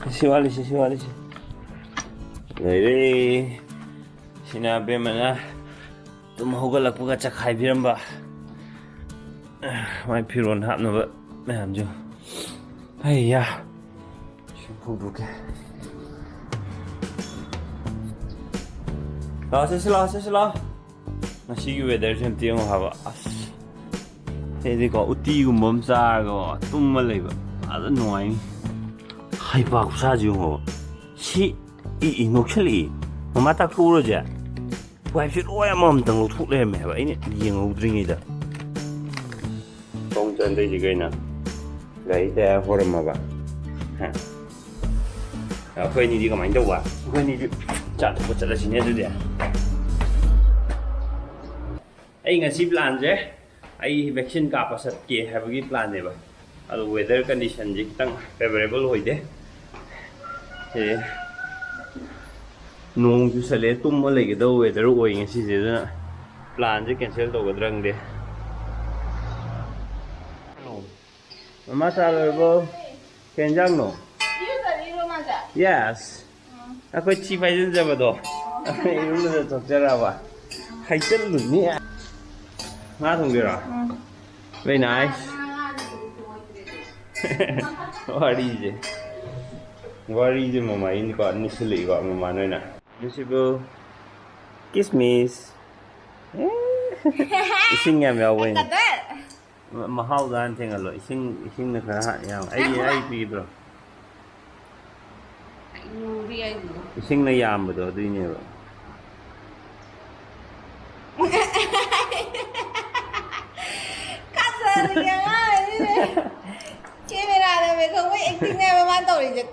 시원하시 레이 시나 베면아 좀 호글락부가 짝 하이비런바 마이 피론 합노바 매함죠 아이야 슈푸부게 세실라 ngasi weather jem tiang haba as hedi ko uti gu mom sa go tum ma lei ba ada noi hai ba ku sa ji ho si i no khli ma ta ku ro ja wai phi ro ya mom tang lu thu le me ba ai ni yeng ho dring i da tong chen dei ji gai na gai ta ho ma ba ha à khơi ni đi cái mảnh đâu à khơi ni chặt một chặt là chỉ nhớ được ai ngasi plan je ai vaccine ka pasat ke have gi plan ne ba ado weather condition ji tang favorable hoi de he nong ju sale tum ma le ge do weather oi ngasi je na plan je cancel to gadrang de mama sa lo bo kenjang no yes aku chi pai jin ja ba do ai lu de chok ja ba hai chân lu ni Má thùng kia rồi. Very nice. What is it mama ini kau ni seli kau mama ni nak. Beautiful. Kiss me. Ising yang mau win. Mahal kan tengah lo. Ising nak hak yang. Ai pi bro. Ising nak yang betul tu ini bro. Camera này mày không biết acting nghe mà ban đầu thì giật.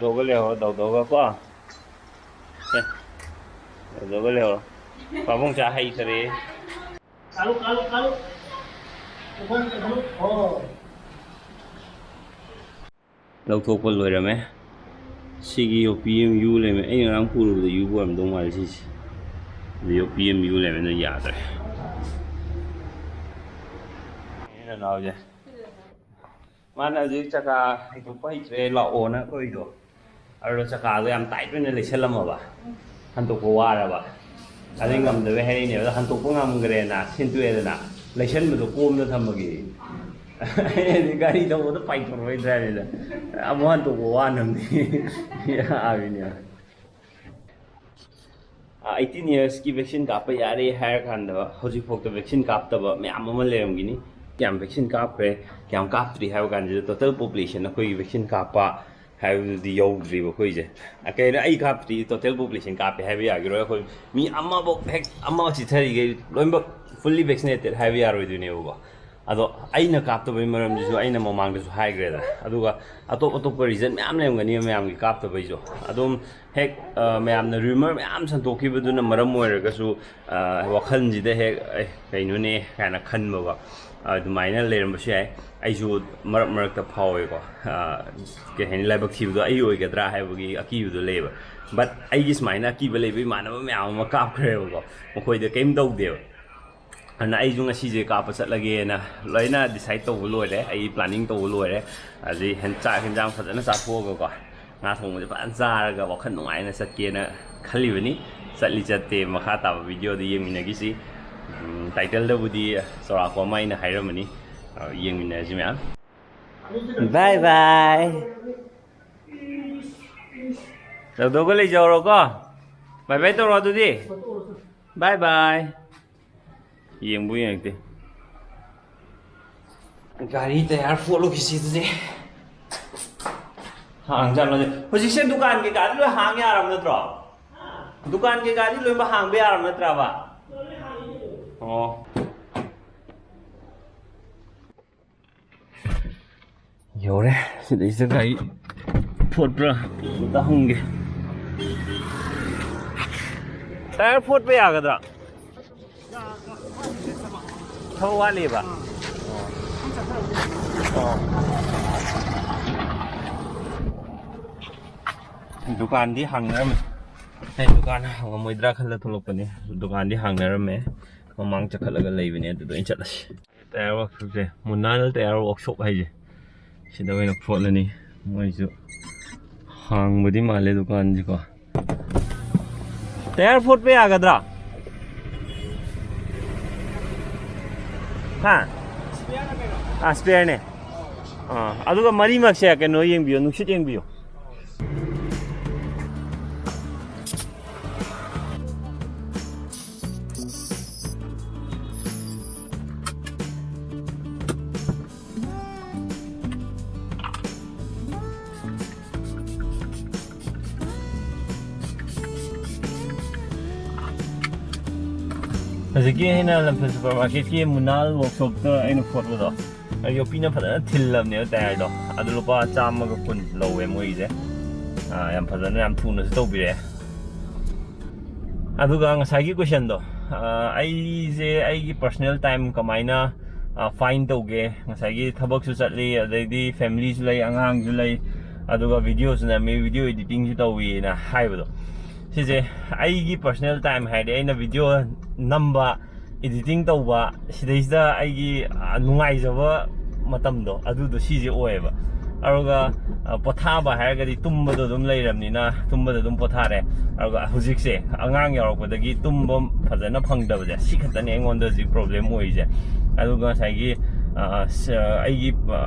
Đầu cái lều, đầu cái quá. Đầu cái lều. Bà bông trà hay thế đấy. Kalu. Oh. Đầu thuộc con lười rồi mấy. Sigi PMU này mấy anh đang phụ được U của em đông ngoài gì. Điều PMU này nó giả rồi. Cái là nào vậy? Mà nào chứ chắc là tụi phải chơi lọ ổn á coi được. Rồi chắc là em tải bên này lấy xe lâm mà hắn tụi qua rồi bà. Anh ngầm được hay nhiều hắn tụi có ngầm cái này nè, xin tuyệt rồi nè. Lấy xe mà tụi côn nó thầm mà gì. Cái đi đâu nó phải rồi ra này là. Amo hắn tụi qua nằm đi. À bên nhà. 18 years की vaccine काप यारे है खान दबा होजी फोक तो vaccine काप तब मैं आम ले रहा हूँ गिनी क्या वैक्सीन काप पे क्या काप ट्री है वो कान जो टोटल पॉपुलेशन ना कोई वैक्सीन कापा है वो दी योग ट्री वो कोई जे अकेले ना आई काप ट्री टोटल पॉपुलेशन काप पे है भी आगे रोया कोई मी अम्मा बो है अम्मा चिथरी गई लोग फुल्ली वैक्सीनेटेड है भी यार वो दुनिया होगा अदो अइना काप्तबई मरम जिसु अइना ममांगदसु हाइग्रेदा अदुगा अतोप रीजन मैम लेमगनी मैम की काप्तबई जो अदुम हेक मैम न रूमर मैम संतोखिबदुना मरम ओइरगसु वखल जिदे हेक कइनुने काना खनबवा अदुमाइना लेरमबसु याय आइजु मरक मरकता फावेको के हेनि लाइबक थिबदो आइ ओइगद्रा हाइबगी अकिबदो लेबा बट आइगि स्माइना अकिबा लेबई मानबा मैम मा काप्खरेबको मखोइदे केम दौदेबा anh ấy dùng cái gì cả bắt lagi na, lấy na decide tàu lùi đấy, ai planning tàu lùi đấy, gì hiện trang phát triển nó sát phô rồi, ngã thùng thì bạn ra cái bảo khẩn ngoài na sát kia na, khali vậy ní, sát lý chất thì mà khá tao video thì mình cái gì, title đó budi, sau đó mai na hay rồi mình ní, mình là gì mà, bye bye, đâu có lấy dầu rồi co, bye bye tao rồi tôi đi, bye bye. Yang bu yang tu. Gari tayar follow kisi tu je. Hang jalan je. Hoji se dukan ke gari lo hang ya ram natra. Dukan ke gari lo ba hang be ya ram natra ba. Oh. Yo re, sedih sekali. Food bro, kita hungge. Tayar food be ya kadra. Thâu qua liệp à? Dukaan di hang na rin. Ay, dukaan hang mo'y dra kala tulog pa niya. Dukaan di hang na rin eh. Mamang tsaka laga live niya. Doon siya las. Tyre ꯋꯥꯔꯛꯁꯣꯞꯁꯦ ꯃꯨꯟꯅꯥꯜ tyre workshop ꯍꯥꯏꯁꯦ ꯁꯤꯗ ꯑꯣꯏꯅ ꯐꯣꯠꯂꯅꯤ ꯃꯣꯏꯁꯨ ꯍꯥꯡꯕꯗꯤ ꯃꯥꯜꯂꯦ ꯗꯨꯀꯥꯟꯁꯤꯀꯣ tyre ꯐꯣꯠꯄ ꯌꯥꯒꯗ꯭ꯔꯥ ꯍꯥ ꯁ꯭ꯄꯦꯌꯔꯅꯦ ꯑꯗꯨꯒ ꯃꯔꯤꯃꯛꯁꯦ ꯀꯩꯅꯣ ꯌꯦꯡꯕꯤꯌꯣ ꯅꯨꯡꯁꯤꯠ ꯌꯦꯡꯕꯤꯌꯣ ꯍꯧꯖꯤꯛꯀꯤ ꯑꯩꯅ ꯂꯝꯐꯦꯜ ꯁꯨꯄꯔ ꯃꯥꯔꯀꯦꯠꯀꯤ ꯃꯨꯅꯥꯜ ꯋꯥꯔꯛꯁꯣꯞꯇ ꯑꯩꯅ ꯐꯣꯠꯄꯗꯣ ꯌꯣꯄꯤꯅ ꯐꯖꯅ ꯊꯤꯜꯂꯕꯅꯦꯕ ꯇꯥꯌꯔꯗꯣ ꯑꯗꯨ ꯂꯨꯄꯥ 120 ꯂꯧꯋꯦ ꯃꯣꯏꯒꯤꯁꯦ ꯌꯥꯝ ꯐꯖꯅ ꯌꯥꯝ ꯊꯨꯅꯁꯨ ꯇꯧꯕꯤꯔꯛꯑꯦ ꯑꯗꯨꯒ ꯉꯁꯥꯏꯒꯤ ꯀꯣꯏꯁꯟꯗꯣ ꯑꯩꯁꯦ ꯑꯩꯒꯤ ꯄꯔꯁꯣꯅꯦꯜ ꯇꯥꯏꯝ ꯀꯃꯥꯏꯅ ꯐꯥꯏꯟ ꯇꯧꯒꯦ ꯉꯁꯥꯏꯒꯤ ꯊꯕꯛꯁꯨ ꯆꯠꯂꯤ ꯑꯗꯩꯗꯤ ꯐꯦꯃꯤꯂꯤꯁꯨ ꯂꯩ ꯑꯉꯥꯡꯁꯨ ꯂꯩ ꯑꯗꯨꯒ ꯚꯤꯗꯤꯑꯣꯁꯨ ꯅꯝꯃꯤ ꯚꯤꯗꯤꯑꯣ ꯏꯗꯤꯇꯤꯡꯁꯨ ꯇꯧꯋꯤꯅ ꯍꯥꯏꯕꯗꯣ ꯁꯤꯁꯦ ꯑꯩꯒꯤ ꯄꯔꯁꯣꯅꯦल ꯇꯥꯏꯝ ꯍꯥꯏꯔꯗꯤ ꯑꯩꯅ ꯚꯤꯗꯤꯑꯣ ꯅꯝꯕ ꯏꯗꯤꯇꯤꯡ ꯇꯧꯕ ꯁꯤꯗꯩꯁꯤꯗ ꯑꯩꯒꯤ ꯅꯨꯡꯉꯥꯏꯖꯕ ꯃꯇꯝꯗꯣ ꯑꯗꯨꯗꯣ ꯁꯤꯁꯦ ꯑꯣꯏꯌꯦꯕ ꯑꯗꯨꯒ ꯄꯣꯊꯥꯕ ꯍꯥꯏꯔꯒꯗꯤ ꯇꯨꯝꯕꯗꯣ ꯑꯗꯨꯝ ꯂꯩꯔꯕꯅꯤꯅ ꯇꯨꯝꯕꯗ ꯑꯗꯨꯝ ꯄꯣꯊꯥꯔꯦ ꯑꯗꯨꯒ ꯍꯧꯖꯤꯛꯁꯦ ꯑꯉꯥꯡ ꯌꯥꯎꯔꯛꯄꯗꯒꯤ ꯇꯨꯝꯕ ꯐꯖꯅ ꯐꯪꯗꯕꯁꯦ ꯁꯤ ꯈꯛꯇꯅꯦ ꯑꯩꯉꯣꯟꯗ ꯍꯧꯖꯤꯛ ꯄ꯭ꯔꯣꯕ꯭ꯂꯦꯝ ꯑꯣꯏꯔꯤꯁꯦ ꯑꯗꯨꯒ ꯉꯁꯥꯏꯒꯤ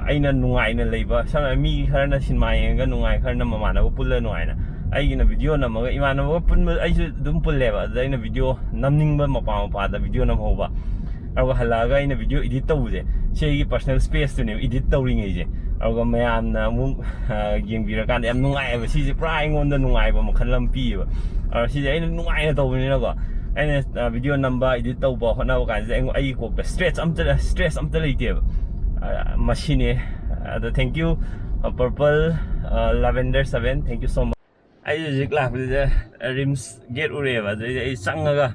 ꯑꯩꯅ ꯅꯨꯡꯉꯥꯏꯅ ꯂꯩꯕ ꯃꯤ ꯈꯔꯅ ꯁꯤꯅꯦꯃꯥ ꯌꯦꯡꯉꯒ ꯅꯨꯡꯉꯥꯏ ꯈꯔꯅ ꯃꯃꯥꯟꯅꯕ ꯄꯨꯜꯂ ꯅꯨꯡꯉꯥꯏꯅ ꯑꯩꯒꯤꯅ ꯚꯤꯗꯤꯑꯣ ꯅꯝꯃꯒ ꯏꯃꯥꯟꯅꯕꯒ ꯄꯨꯟꯕ ꯑꯩꯁꯨ ꯑꯗꯨꯝ ꯄꯨꯜꯂꯦꯕ ꯑꯗꯨꯗ ꯑꯩꯅ ꯚꯤꯗꯤꯑꯣ ꯅꯝꯅꯤꯡꯕ ꯃꯄꯥꯗ ꯚꯤꯗꯤꯑꯣ ꯅꯝꯍꯧꯕ ꯑꯗꯨꯒ ꯍꯜꯂꯛꯑꯒ ꯑꯩꯅ ꯚꯤꯗꯤꯑꯣ ꯏꯗꯤꯠ ꯇꯧꯕꯁꯦ ꯁꯤ ꯑꯩꯒꯤ ꯄꯔꯁꯣꯅꯦꯜ ꯁ꯭ꯄꯦꯁꯇꯨꯅꯦꯕ ꯏꯗꯤꯠ ꯇꯧꯔꯤꯉꯩꯁꯦ ꯑꯗꯨꯒ ꯃꯌꯥꯝꯅ ꯑꯃꯨꯛ ꯌꯦꯡꯕꯤꯔꯀꯥꯟꯗ ꯌꯥꯝ ꯅꯨꯡꯉꯥꯏꯑꯦꯕ ꯁꯤꯁꯦ ꯄꯨꯔꯥ ꯑꯩꯉꯣꯟꯗ ꯅꯨꯡꯉꯥꯏꯕ ꯃꯈꯜ ꯑꯃ ꯄꯤꯌꯦꯕ ꯁꯤꯁꯦ ꯑꯩꯅ ꯅꯨꯡꯉꯥꯏꯅ ꯇꯧꯕꯅꯤꯅꯀꯣ ꯑꯩꯅ ꯚꯤꯗꯤꯑꯣ ꯅꯝꯕ ꯏꯗꯤꯠ ꯇꯧꯕ ꯍꯣꯠꯅꯕ ꯀꯥꯟꯁꯤꯗ ꯑꯩꯒꯤ ꯀꯣꯛꯇ ꯁ꯭ꯇ꯭ꯔꯦꯁ ꯑꯝꯇ ꯂꯩꯇꯦꯕ ꯃꯁꯤꯅꯦ ꯑꯗꯣ thank you purple lavender 7 thank you so much ꯑꯩ ꯍꯧꯖꯤꯛ ꯂꯥꯛꯄꯁꯤꯗ ꯔꯤꯝꯁ ꯒꯦꯠ ꯎꯔꯦꯕ ꯑꯗꯨꯗꯩꯗꯤ ꯑꯩ ꯆꯪꯉꯒ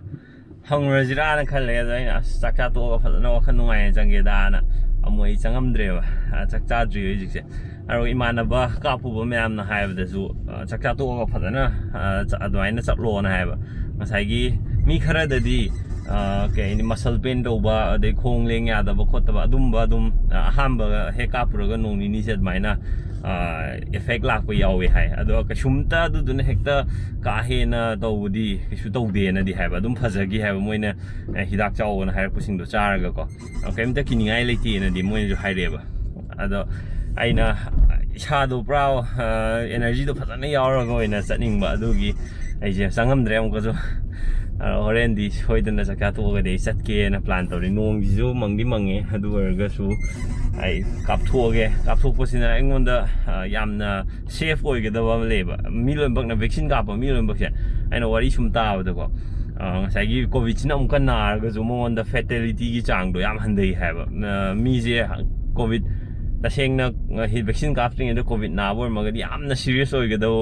ꯍꯪꯉꯨꯔꯁꯤꯔꯥꯅ ꯈꯜꯂꯦ ꯑꯗꯣ ꯑꯩꯅ ꯆꯥꯛ ꯆꯥ ꯇꯣꯛꯑꯒ ꯐꯖꯅ ꯋꯥꯈꯜ ꯅꯨꯡꯉꯥꯏꯅ ꯆꯪꯒꯦꯗꯥꯅ ꯑꯃꯨꯛ ꯑꯩ ꯆꯪꯉꯝꯗ꯭ꯔꯦꯕ ꯆꯥꯛ ꯆꯥꯗ꯭ꯔꯤ ꯍꯧꯖꯤꯛꯁꯦ ꯑꯗꯨꯒ ꯏꯃꯥꯟꯅꯕ ꯀꯥꯞꯄꯨꯕ ꯃꯌꯥꯝꯅ ꯍꯥꯏꯕꯗꯁꯨ ꯆꯥꯛ ꯆꯥ ꯇꯣꯛꯑꯒ ꯐꯖꯅ ꯑꯗꯨꯃꯥꯏꯅ ꯆꯠꯂꯣꯅ ꯍꯥꯏꯕ ꯉꯁꯥꯏꯒꯤ ꯃꯤ ꯈꯔꯗꯗꯤ ꯀꯩ ꯍꯥꯏꯅꯤ ꯃꯁꯜ ꯄꯦꯟ ꯇꯧꯕ ꯑꯗꯩ ꯈꯣꯡ ꯂꯦꯡ ꯌꯥꯗꯕ ꯈꯣꯠꯇꯕ ꯑꯗꯨꯝꯕ ꯑꯗꯨꯝ ꯑꯍꯥꯟꯕ ꯍꯦꯛ ꯀꯥꯞꯄꯨꯔꯒ ꯅꯣꯡ ꯅꯤꯅꯤꯁꯦ ꯑꯗꯨꯃꯥꯏꯅ ꯑꯦꯐꯦꯛ ꯂꯥꯛꯄ ꯌꯥꯎꯋꯦ ꯍꯥꯏ ꯑꯗꯣ ꯀꯩꯁꯨꯝꯇ ꯑꯗꯨꯗꯨꯅ ꯍꯦꯛꯇ ꯀꯥ ꯍꯦꯟꯅ ꯇꯧꯕꯗꯤ ꯀꯩꯁꯨ ꯇꯧꯗꯦꯅꯗꯤ ꯍꯥꯏꯕ ꯑꯗꯨꯝ ꯐꯖꯈꯤ ꯍꯥꯏꯕ ꯃꯣꯏꯅ ꯍꯤꯗꯥꯛ ꯆꯥꯎꯑꯣꯅ ꯍꯥꯏꯔꯛꯄꯁꯤꯡꯗꯣ ꯆꯥꯔꯒꯀꯣ ꯀꯩꯝꯇ ꯀꯤꯅꯤꯡꯉꯥꯏ ꯂꯩꯇꯦꯅꯗꯤ ꯃꯣꯏꯅꯁꯨ ꯍꯥꯏꯔꯛꯑꯦꯕ ꯑꯗꯣ ꯑꯩꯅ ꯏꯁꯥꯗꯣ ꯄꯨꯔꯥ ꯑꯦꯅꯔꯖꯤꯗꯣ ꯐꯖꯅ ꯌꯥꯎꯔꯒ ꯑꯣꯏꯅ ꯆꯠꯅꯤꯡꯕ ꯑꯗꯨꯒꯤ ꯑꯩꯁꯦ ꯆꯪꯉꯝꯗ꯭ꯔꯦ ꯑꯃꯨꯛꯀꯁꯨ ꯍꯣꯔꯦꯟꯗꯤ ꯁꯣꯏꯗꯅ ꯆꯥꯛꯆꯥ ꯇꯣꯛꯑꯒꯗꯤ ꯑꯩ ꯆꯠꯀꯦꯅ ꯄ꯭ꯂꯥꯟ ꯇꯧꯔꯤ ꯅꯣꯡꯁꯤꯁꯨ ꯃꯪꯗꯤ ꯃꯪꯉꯦ ꯑꯗꯨ ꯑꯣꯏꯔꯒꯁꯨ ꯑꯩ ꯀꯥꯞꯊꯣꯛꯄꯁꯤꯅ ꯑꯩꯉꯣꯟꯗ ꯌꯥꯝꯅ ꯁꯦꯐ ꯑꯣꯏꯒꯗꯕ ꯑꯃ ꯂꯩꯌꯦꯕ ꯃꯤ ꯂꯣꯏꯅꯃꯛꯅ ꯚꯦꯛꯁꯤꯟ ꯀꯥꯞꯄ ꯃꯤ ꯂꯣꯏꯅꯃꯛꯁꯦ ꯑꯩꯅ ꯋꯥꯔꯤ ꯁꯨꯝ ꯇꯥꯕꯗꯀꯣ ꯉꯁꯥꯏꯒꯤ ꯀꯣꯚꯤꯗꯁꯤꯅ ꯑꯃꯨꯛꯀ ꯅꯥꯔꯒꯁꯨ ꯃꯉꯣꯟꯗ ꯐꯦꯇꯦꯂꯤꯇꯤꯒꯤ ꯆꯥꯡꯗꯣ ꯌꯥꯝ ꯍꯟꯊꯩ ꯍꯥꯏꯕ ꯃꯤꯁꯦ ꯀꯣꯚꯤꯗ ꯇꯁꯦꯡꯅ ꯚꯦꯛꯁꯤन ꯀꯥꯞꯇ꯭ꯔꯤꯉꯩꯗ ꯀꯣꯚꯤꯗ ꯅꯥꯕ ꯑꯣꯏꯔꯝꯃꯒꯗꯤ ꯌꯥꯝꯅ ꯁꯤꯔꯤꯌꯁ ꯑꯣꯏꯒꯗꯕ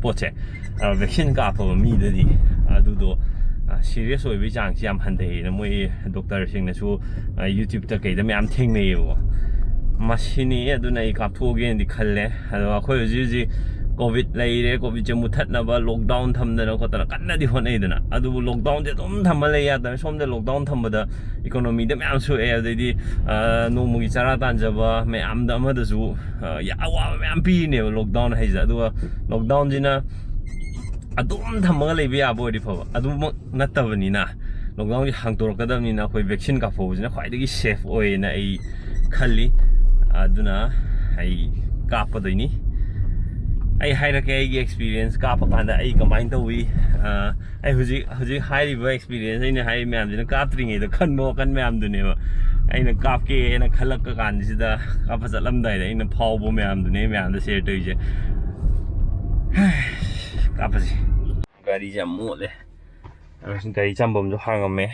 ꯄꯣꯠꯁꯦ ꯚꯦꯛꯁꯤꯟ ꯀꯥꯞꯄꯕ ꯃꯤꯗꯗꯤ ꯑꯗꯨꯗꯣ ꯁꯤꯔꯤꯌꯁ ꯑꯣꯏꯕꯒꯤ ꯆꯥꯡꯁꯤ ꯌꯥꯝ ꯍꯟꯊꯩꯌꯦꯅ ꯃꯣꯏ ꯗꯣꯛꯇꯔꯁꯤꯡꯅꯁꯨ ꯌꯨꯇ꯭ꯌꯨꯕꯇ ꯀꯩꯗ ꯃꯌꯥम ꯊꯦꯡꯅꯩꯌꯦꯕꯀꯣ ꯃꯁꯤꯅꯤ ꯑꯗꯨꯅ ꯑꯩ ꯀꯥꯞꯊꯣꯛꯑꯒꯦꯅꯗꯤ ꯈꯜꯂꯦ ꯑꯗꯣ ꯑꯩꯈꯣꯏ ꯍꯧꯖꯤꯛ ꯀꯣꯚꯤꯗ ꯂꯩꯔꯦ ꯀꯣꯚꯤꯗꯁꯦ ꯃꯨꯊꯠꯅꯕ ꯂꯣꯛꯗꯥꯎꯟ ꯊꯝꯗꯅ ꯈꯣꯠꯇꯅ ꯀꯟꯅꯗꯤ ꯍꯣꯠꯅꯩꯗꯅ ꯑꯗꯨꯕꯨ ꯂꯣꯛꯗꯥꯎꯟꯁꯦ ꯑꯗꯨꯝ ꯊꯝꯕ ꯂꯩ ꯌꯥꯗꯕ ꯁꯣꯝꯗ ꯂꯣꯛꯗꯥꯎꯟ ꯊꯝꯕꯗ ꯏꯀꯣꯅꯣꯃꯤꯗ ꯃꯌꯥꯝ ꯁꯣꯛꯑꯦ ꯑꯗꯩꯗꯤ ꯅꯣꯡꯃꯒꯤ ꯆꯔꯥ ꯇꯥꯟꯖꯕ ꯃꯌꯥꯝꯗ ꯑꯃꯗꯁꯨ ꯑꯋꯥꯕ ꯃꯌꯥꯝ ꯄꯤꯔꯤꯅꯦꯕ ꯂꯣꯛꯗꯥꯎꯟ ꯍꯥꯏꯁꯦ ꯑꯗꯨꯒ ꯂꯣꯛꯗꯥꯎꯟꯁꯤꯅ ꯑꯗꯨꯝ ꯊꯝꯃꯒ ꯂꯩꯕ ꯌꯥꯕ ꯑꯣꯏꯔꯗꯤ ꯐꯕ ꯑꯗꯨꯃꯛ ꯅꯠꯇꯕꯅꯤꯅ ꯂꯣꯛꯗꯥꯎꯟꯁꯦ ꯍꯥꯡꯗꯣꯔꯛꯀꯗꯕꯅꯤꯅ ꯑꯩꯈꯣꯏ ꯚꯦꯛꯁꯤꯟ ꯀꯥꯞꯍꯧꯕꯁꯤꯅ ꯈ꯭ꯋꯥꯏꯗꯒꯤ ꯁꯦꯐ ꯑꯣꯏꯌꯦꯅ ꯑꯩ ꯈꯜꯂꯤ ꯑꯗꯨꯅ ꯑꯩ ꯀꯥꯞꯄꯗꯣꯏꯅꯤ ꯑꯩ ꯍꯥꯏꯔꯛꯀꯦ ꯑꯩꯒꯤ ꯑꯦꯛꯁꯄꯤꯔꯤꯌꯦꯟꯁ ꯀꯥꯞꯄ ꯀꯥꯟꯗ ꯑꯩ ꯀꯃꯥꯏꯅ ꯇꯧꯋꯤ ꯑꯩ ꯍꯧꯖꯤꯛ ꯍꯥꯏꯔꯤꯕ ꯑꯦꯛꯁꯄꯤꯔꯤꯌꯦꯟꯁ ꯑꯩꯅ ꯍꯥꯏꯔꯤ ꯃꯌꯥꯝꯁꯤꯅ ꯀꯥꯞꯇ꯭ꯔꯤꯉꯩꯗ ꯈꯟꯕ ꯋꯥꯈꯜ ꯃꯌꯥꯝꯗꯨꯅꯦꯕ ꯑꯩꯅ ꯀꯥꯞꯀꯦꯅ ꯈꯜꯂꯛꯄ ꯀꯥꯟꯁꯤꯗ ꯀꯥꯞꯄ ꯆꯠꯂꯝꯗꯥꯏꯗ ꯑꯩꯅ ꯐꯥꯎꯕ ꯃꯌꯥꯝꯗꯨꯅꯦ ꯃꯌꯥꯝꯗ ꯁꯦꯌꯔ ꯇꯧꯔꯤꯁꯦ ꯀꯥꯞꯄꯁꯤ ꯒꯥꯔꯤꯁꯦ ꯌꯥꯝ ꯃꯣꯠꯂꯦ ꯒꯥꯔꯤ ꯆꯥꯝꯐꯝꯁꯨ ꯍꯥꯡꯉꯝꯃꯦ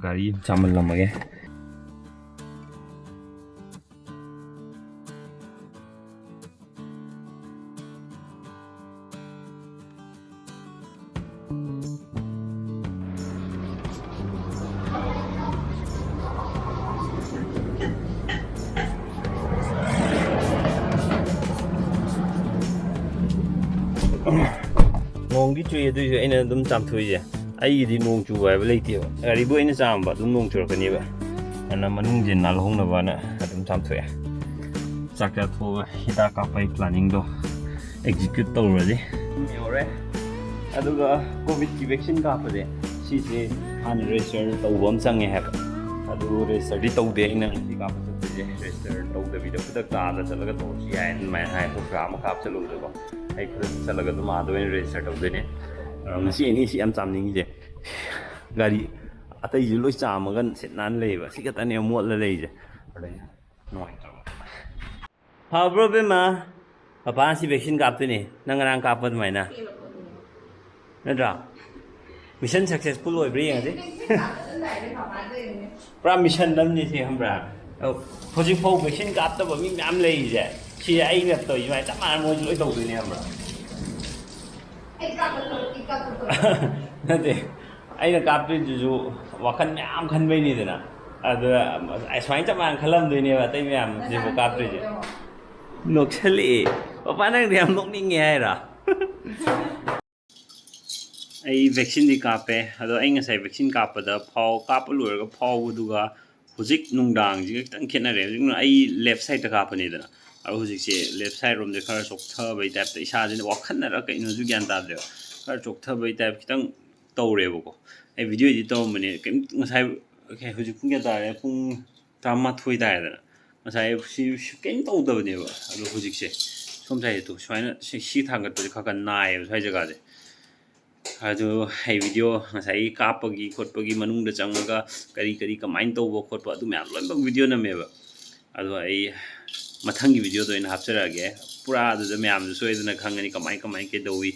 ꯒꯥꯔꯤ ꯆꯥꯝꯍꯜꯂꯝꯃꯒꯦ ꯅꯣꯡꯗꯤ ꯆꯨꯏ ꯑꯗꯨꯏꯁꯨ ꯑꯩꯅ ꯑꯗꯨꯝ ꯆꯥꯝꯊꯣꯛꯏꯁꯦ ꯑꯩꯒꯤꯗꯤ ꯅꯣꯡ ꯆꯨꯕ ꯍꯥꯏꯕ ꯂꯩꯇꯦꯕ ꯒꯥꯔꯤꯕꯨ ꯑꯩꯅ ꯆꯥꯝꯕ ꯑꯗꯨꯝ ꯅꯣꯡ ꯆꯨꯔꯛꯀꯅꯦꯕ ꯑꯗꯨꯅ ꯃꯅꯨꯡꯁꯦ ꯅꯥꯜꯍꯧꯅꯕꯅ ꯑꯗꯨꯝ ꯆꯥꯝꯊꯣꯛꯑꯦ ꯆꯥꯛ ꯆꯥꯊꯣꯛꯑꯒ ꯍꯤꯗꯥꯛ ꯀꯥꯞꯄꯒꯤ ꯄ꯭ꯂꯥꯅꯤꯡꯗꯣ ꯑꯦꯛꯖꯤꯀ꯭ꯌꯨꯠ ꯇꯧꯔꯗꯤ ꯌꯧꯔꯦ ꯑꯗꯨꯒ ꯀꯣꯚꯤꯗꯀꯤ ꯚꯦꯛꯁꯤꯟ ꯀꯥꯞꯄꯁꯦ ꯁꯤꯁꯦ ꯍꯥꯟꯅ ꯔꯦꯖꯤꯁꯇꯔ ꯇꯧꯕ ꯑꯃ ꯆꯪꯉꯦ ꯍꯥꯏꯕ ꯑꯗꯨ ꯔꯦꯖꯤꯁꯇꯔꯗꯤ ꯇꯧꯗꯦ ꯑꯩꯅ ꯉꯁꯤ ꯀꯥꯞꯄ ꯆꯠꯄꯁꯦ ꯔꯦꯖꯤꯁꯇꯔ ꯇꯧꯗꯕꯤꯗ ꯈꯨꯗꯛꯇ ꯑꯥꯗ ꯆꯠꯂꯒ ꯇꯧꯔꯁꯨ ꯌꯥꯏ ꯑꯗꯨꯃꯥꯏꯅ ꯍꯥꯏ ꯍꯣꯁꯄꯤꯇꯥꯜ ꯑꯃ ꯀꯥꯞ ꯆꯠꯂꯨꯕꯗꯀꯣ ꯑꯩ ꯈꯨꯗꯛꯇ ꯆꯠꯂꯒ ꯑꯗꯨꯝ ꯑꯥꯗ ꯑꯣꯏꯅ ꯔꯦꯖꯤꯁꯇꯔ ꯇꯧꯗꯣꯏꯅꯦ ꯉꯁꯤ ꯑꯩꯅ ꯁꯤ ꯌꯥꯝ ꯆꯥꯝꯅꯤꯡꯉꯤꯁꯦ ꯒꯥꯔꯤ ꯑꯇꯩꯁꯨ ꯂꯣꯏ ꯆꯥꯝꯃꯒ ꯁꯤꯠ ꯅꯥꯟꯅ ꯂꯩꯌꯦꯕ ꯁꯤ ꯈꯛꯇꯅꯦ ꯃꯣꯠꯂ ꯂꯩꯔꯤꯁꯦ ꯑꯗꯩ ꯅꯨꯡꯉꯥꯏꯇꯕ ꯐꯕ꯭ꯔꯣ ꯕꯦꯝꯃ ꯄꯄꯥꯅ ꯁꯤ ꯚꯦꯛꯁꯤꯟ ꯀꯥꯞꯇꯣꯏꯅꯦ ꯅꯪ ꯉꯔꯥꯡ ꯀꯥꯞꯄ ꯑꯗꯨꯃꯥꯏꯅ ꯅꯠꯇ꯭ꯔꯥ ꯃꯤꯁꯟ ꯁꯛꯁꯦꯁꯐꯨꯜ ꯑꯣꯏꯕ꯭ꯔꯥ ꯌꯦꯡꯉꯁꯤ ꯄꯨꯔꯥ ꯃꯤꯁꯟ ꯑꯃꯅꯤ ꯁꯤ ꯈꯪꯕ꯭ꯔꯥ ꯍꯧꯖꯤꯛꯐꯥꯎ ꯚꯦꯛꯁꯤꯟ ꯀꯥꯞꯇꯕ ꯃꯤ ꯃꯌꯥꯝ ꯂꯩꯔꯤꯁꯦ ꯁꯤ ꯑꯩꯅ ꯇꯧꯔꯤ ꯁꯨꯃꯥꯏꯅ ꯆꯞ ꯃꯥꯟꯅ ꯃꯣꯏꯁꯨ ꯂꯣꯏ ꯇꯧꯗꯣꯏꯅꯦ ꯈꯪꯕ꯭ꯔꯥ ꯅꯠꯇꯦ ꯑꯩꯅ ꯀꯥꯞꯇꯣꯏꯗꯨꯁꯨ ꯋꯥꯈꯜ ꯃꯌꯥꯝ ꯈꯟꯕꯩꯅꯤꯗꯅ ꯑꯗꯨꯗ ꯁꯨꯃꯥꯏꯅ ꯆꯞ ꯃꯥꯟꯅ ꯈꯜꯂꯝꯗꯣꯏꯅꯦꯕ ꯑꯇꯩ ꯃꯌꯥꯝ ꯍꯧꯖꯤꯛꯐꯥꯎ ꯀꯥꯞꯇꯣꯏꯁꯦ ꯅꯣꯛꯁꯜꯂꯛꯑꯦ ꯄꯄꯥ ꯅꯪꯗꯤ ꯌꯥꯝ ꯅꯣꯛꯅꯤꯡꯉꯦ ꯍꯥꯏꯔ ꯑꯩ ꯚꯦꯛꯁꯤꯟꯗꯤ ꯀꯥꯞꯄꯦ ꯑꯗꯣ ꯑꯩ ꯉꯁꯥꯏ ꯚꯦꯛꯁꯤꯟ ꯀꯥꯞꯄꯗ ꯀꯥꯞꯄ ꯂꯣꯏꯔꯒ ꯐꯥꯎꯕꯗꯨꯒ ꯍꯧꯖꯤꯛ ꯅꯨꯡꯗꯥꯡꯁꯤꯒ ꯈꯤꯇꯪ ꯈꯦꯠꯅꯔꯦ ꯍꯧꯖꯤꯛ ꯑꯩ ꯂꯦꯐ ꯁꯥꯏꯗꯇ ꯀꯥꯞꯄꯅꯤꯗꯅ ꯑꯗꯣ ꯍꯧꯖꯤꯛꯁꯦ ꯂꯦꯐ ꯁꯥꯏड ꯔꯣꯝꯁꯦ ꯈꯔ ꯆꯣꯛꯊꯕꯩ ꯇꯥꯏꯞꯇ ꯏꯁꯥꯁꯤꯅ ꯋꯥꯈꯟꯅꯔ ꯀꯩꯅꯣꯁꯨ ꯒ꯭ꯌꯥꯟ ꯇꯥꯗ꯭ꯔꯦꯕ ꯈꯔ ꯆꯣꯛꯊꯕꯩ ꯇꯥꯏꯞ ꯈꯤꯇꯪ ꯇꯧꯔꯦꯕꯀꯣ ꯑꯩ ꯚꯤꯗꯤꯑꯣ ꯏꯗꯤꯠ ꯇꯧꯔꯝꯕꯅꯦ ꯀꯩꯝꯇ ꯉꯁꯥꯏ ꯍꯧꯖꯤꯛ ꯄꯨꯡ ꯀꯌꯥ ꯇꯥꯔꯦ ꯄꯨꯡ 12 ꯇꯥꯔꯦꯗꯅ ꯉꯁꯥꯏ ꯀꯩꯝ ꯇꯧꯗꯕꯅꯦꯕ ꯑꯗꯣ ꯍꯧꯖꯤꯛꯁꯦ ꯁꯣꯝ ꯁꯥꯏꯗꯇꯣ ꯁꯨꯃꯥꯏꯅ ꯁꯤ ꯊꯥꯡꯒꯠꯄꯁꯦ ꯈꯔ ꯅꯥꯏꯌꯦꯕ ꯁ꯭ꯋꯥꯏ ꯖꯒꯥꯁꯦ ꯑꯗꯨ ꯑꯩ ꯚꯤꯗꯤꯑꯣ ꯉꯁꯥꯏꯒꯤ ꯀꯥꯞꯄꯒꯤ ꯈꯣꯠꯄꯒꯤ ꯃꯅꯨꯡꯗ ꯆꯪꯉꯒ ꯀꯔꯤ ꯀꯃꯥꯏꯅ ꯇꯧꯕ ꯈꯣꯠꯄ ꯑꯗꯨ ꯃꯌꯥꯝ ꯂꯣꯏꯅꯃꯛ ꯚꯤꯗꯤꯑꯣ ꯅꯝꯃꯦꯕ ꯑꯗꯣ ꯑꯩ ꯃꯊꯪꯒꯤ ꯚꯤꯗꯤꯑꯣꯗ ꯑꯣꯏꯅ ꯍꯥꯞꯆꯔꯛꯑꯒꯦ ꯄꯨꯔꯥ ꯑꯗꯨꯗ ꯃꯌꯥꯝꯁꯨ ꯁꯣꯏꯗꯅ ꯈꯪꯒꯅꯤ ꯀꯃꯥꯏ ꯀꯩꯗꯧꯋꯤ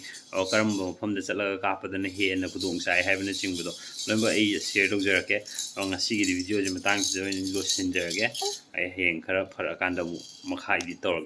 ꯀꯔꯝꯕ ꯃꯐꯝꯗ ꯆꯠꯂꯒ ꯀꯥꯞꯄꯗꯅ ꯍꯦꯟꯅ ꯈꯨꯗꯣꯡ ꯆꯥꯏ ꯍꯥꯏꯕꯅꯆꯤꯡꯕꯗꯣ ꯂꯣꯏꯅꯃꯛ ꯑꯩ ꯁꯤꯌꯔ ꯇꯧꯖꯔꯛꯀꯦ ꯉꯁꯤꯒꯤꯗꯤ ꯚꯤꯗꯤꯑꯣꯁꯦ ꯃꯇꯥꯡꯁꯤꯗ ꯑꯣꯏꯅ ꯂꯣꯏꯁꯤꯟꯖꯔꯒꯦ ꯑꯩ ꯍꯌꯦꯡ ꯈꯔ ꯐꯔꯛꯑꯀꯥꯟꯗ ꯑꯃꯨꯛ ꯃꯈꯥ ꯏꯗꯤꯠ ꯇꯧꯔꯒꯦ